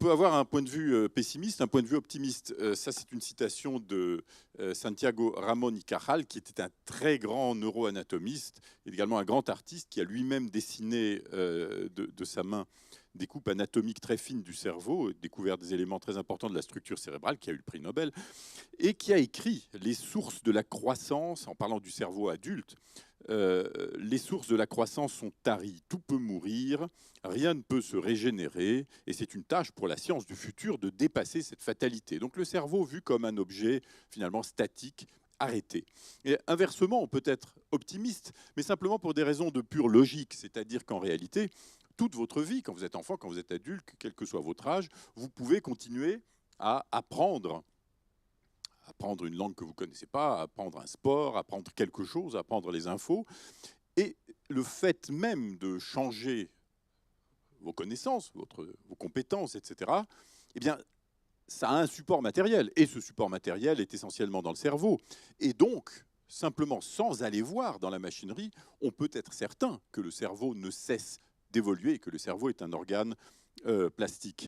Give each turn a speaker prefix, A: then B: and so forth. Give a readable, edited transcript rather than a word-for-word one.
A: peut avoir un point de vue pessimiste, un point de vue optimiste. Ça, c'est une citation de Santiago Ramón y Cajal, qui était un très grand neuroanatomiste, et également un grand artiste, qui a lui-même dessiné de sa main des coupes anatomiques très fines du cerveau, découvert des éléments très importants de la structure cérébrale, qui a eu le prix Nobel, et qui a écrit les sources de la croissance, en parlant du cerveau adulte. Les sources de la croissance sont taries, tout peut mourir, rien ne peut se régénérer, et c'est une tâche pour la science du futur de dépasser cette fatalité. Donc le cerveau vu comme un objet finalement statique, arrêté. Et inversement, on peut être optimiste, mais simplement pour des raisons de pure logique, c'est-à-dire qu'en réalité, toute votre vie, quand vous êtes enfant, quand vous êtes adulte, quel que soit votre âge, vous pouvez continuer à apprendre une langue que vous ne connaissez pas, apprendre un sport, apprendre quelque chose, apprendre les infos. Et le fait même de changer vos connaissances, vos compétences, etc., eh bien, ça a un support matériel. Et ce support matériel est essentiellement dans le cerveau. Et donc, simplement, sans aller voir dans la machinerie, on peut être certain que le cerveau ne cesse d'évoluer et que le cerveau est un organe plastique.